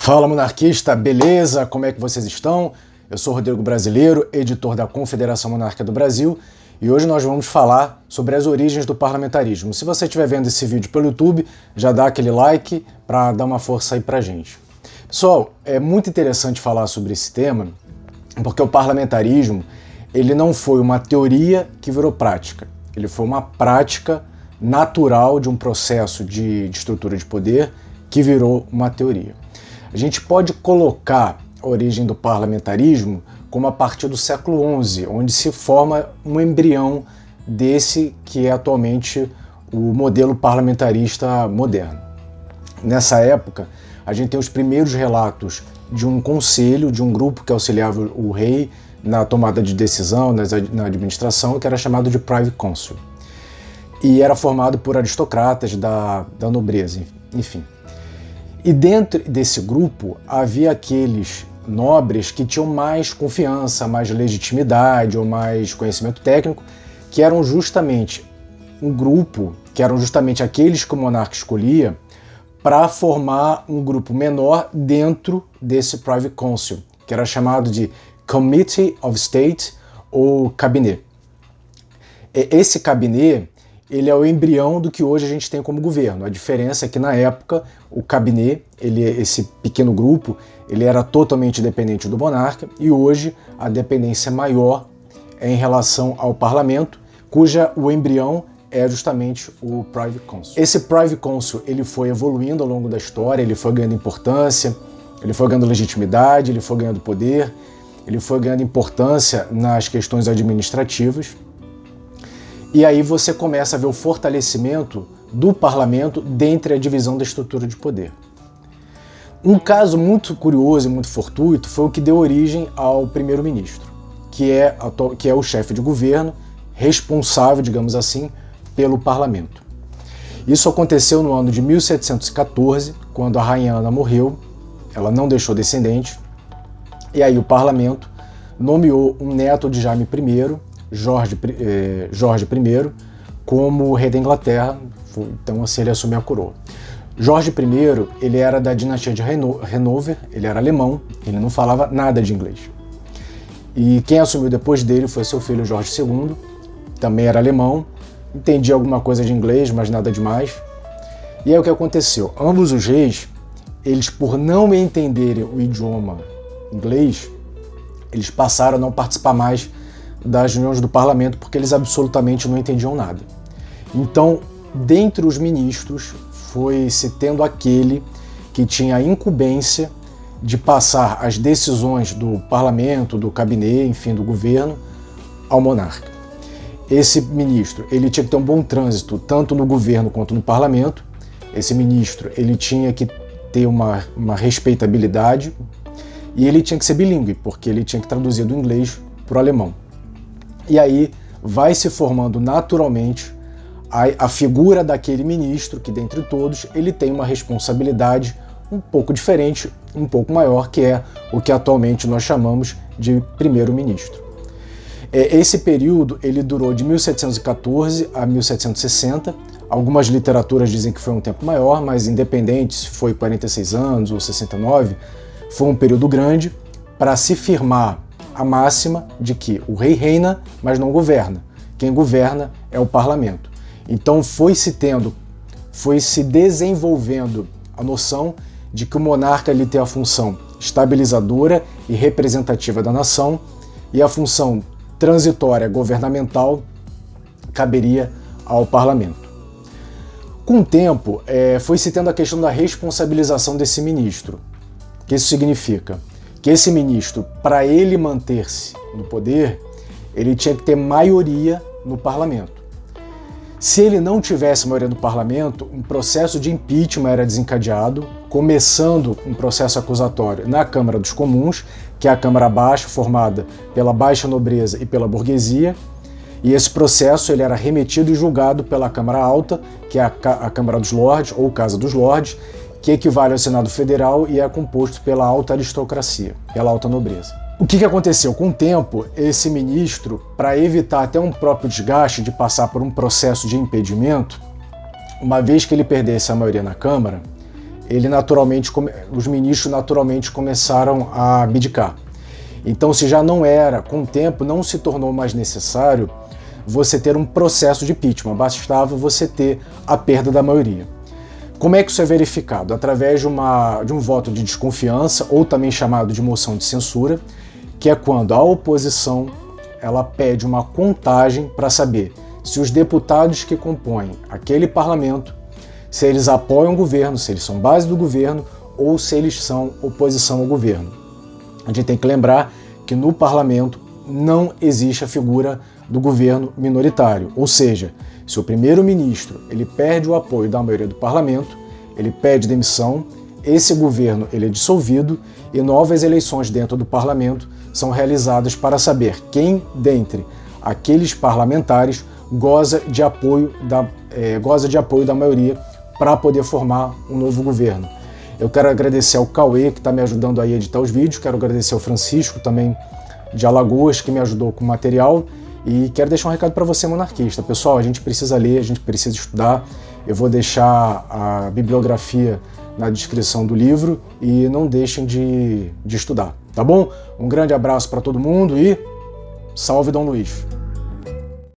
Fala, monarquista, beleza? Como é que vocês estão? Eu sou Rodrigo Brasileiro, editor da Confederação Monárquica do Brasil, e hoje nós vamos falar sobre as origens do parlamentarismo. Se você estiver vendo esse vídeo pelo YouTube, já dá aquele like para dar uma força aí pra gente. Pessoal, é muito interessante falar sobre esse tema, porque o parlamentarismo, ele não foi uma teoria que virou prática, ele foi uma prática natural de um processo de estrutura de poder que virou uma teoria. A gente pode colocar a origem do parlamentarismo como a partir do século XI, onde se forma um embrião desse que é atualmente o modelo parlamentarista moderno. Nessa época, a gente tem os primeiros relatos de um conselho, de um grupo que auxiliava o rei na tomada de decisão, na administração, que era chamado de Privy Council. E era formado por aristocratas da nobreza, enfim. E dentro desse grupo havia aqueles nobres que tinham mais confiança, mais legitimidade ou mais conhecimento técnico, que eram justamente um grupo, que eram justamente aqueles que o monarca escolhia para formar um grupo menor dentro desse Privy Council, que era chamado de Committee of State ou cabinet. Esse cabinet, ele é o embrião do que hoje a gente tem como governo. A diferença é que na época o cabinet, esse pequeno grupo, ele era totalmente dependente do monarca, e hoje a dependência maior é em relação ao parlamento, cuja o embrião é justamente o Privy Council. Esse Privy Council, ele foi evoluindo ao longo da história, ele foi ganhando importância, ele foi ganhando legitimidade, ele foi ganhando poder, ele foi ganhando importância nas questões administrativas. E aí você começa a ver o fortalecimento do parlamento dentro da divisão da estrutura de poder. Um caso muito curioso e muito fortuito foi o que deu origem ao primeiro-ministro, que é o chefe de governo, responsável, digamos assim, pelo parlamento. Isso aconteceu no ano de 1714, quando a rainha Ana morreu, ela não deixou descendente, e aí o parlamento nomeou um neto de Jaime I, Jorge I, como rei da Inglaterra, então assim ele assumiu a coroa. Jorge I, ele era da dinastia de Hanover, ele era alemão, ele não falava nada de inglês. E quem assumiu depois dele foi seu filho Jorge II, também era alemão, entendia alguma coisa de inglês, mas nada demais. E aí o que aconteceu? Ambos os reis, eles por não entenderem o idioma inglês, eles passaram a não participar mais das reuniões do parlamento, porque eles absolutamente não entendiam nada. Então, dentre os ministros, foi se tendo aquele que tinha a incumbência de passar as decisões do parlamento, do gabinete, enfim, do governo, ao monarca. Esse ministro, ele tinha que ter um bom trânsito, tanto no governo quanto no parlamento. Esse ministro, ele tinha que ter uma respeitabilidade, e ele tinha que ser bilíngue, porque ele tinha que traduzir do inglês para o alemão. E aí vai se formando naturalmente a figura daquele ministro que, dentre todos, ele tem uma responsabilidade um pouco diferente, um pouco maior, que é o que atualmente nós chamamos de primeiro-ministro. Esse período ele durou de 1714 a 1760. Algumas literaturas dizem que foi um tempo maior, mas independente se foi 46 anos ou 69, foi um período grande para se firmar a máxima de que o rei reina, mas não governa. Quem governa é o parlamento. Então foi se desenvolvendo a noção de que o monarca ele tem a função estabilizadora e representativa da nação, e a função transitória governamental caberia ao parlamento. Com o tempo, foi se tendo a questão da responsabilização desse ministro. O que isso significa? Que esse ministro, para ele manter-se no poder, ele tinha que ter maioria no parlamento. Se ele não tivesse maioria no parlamento, um processo de impeachment era desencadeado, começando um processo acusatório na Câmara dos Comuns, que é a Câmara Baixa, formada pela baixa nobreza e pela burguesia, e esse processo ele era remetido e julgado pela Câmara Alta, que é a Câmara dos Lordes, ou Casa dos Lordes, que equivale ao Senado Federal e é composto pela alta aristocracia, pela alta nobreza. O que aconteceu? Com o tempo, esse ministro, para evitar até um próprio desgaste de passar por um processo de impedimento, uma vez que ele perdesse a maioria na Câmara, os ministros naturalmente começaram a abdicar. Então, se já não era, com o tempo, não se tornou mais necessário você ter um processo de impeachment, bastava você ter a perda da maioria. Como é que isso é verificado? Através de um voto de desconfiança, ou também chamado de moção de censura, que é quando a oposição ela pede uma contagem para saber se os deputados que compõem aquele parlamento, se eles apoiam o governo, se eles são base do governo ou se eles são oposição ao governo. A gente tem que lembrar que no parlamento não existe a figura do governo minoritário, ou seja, se o primeiro-ministro ele perde o apoio da maioria do parlamento, ele pede demissão, esse governo ele é dissolvido e novas eleições dentro do parlamento são realizadas para saber quem dentre aqueles parlamentares goza de apoio da maioria para poder formar um novo governo. Eu quero agradecer ao Cauê, que está me ajudando aí a editar os vídeos, quero agradecer ao Francisco, também de Alagoas, que me ajudou com o material, e quero deixar um recado para você, monarquista. Pessoal, a gente precisa ler, a gente precisa estudar, eu vou deixar a bibliografia na descrição do livro e não deixem de estudar, tá bom? Um grande abraço para todo mundo e salve Dom Luiz!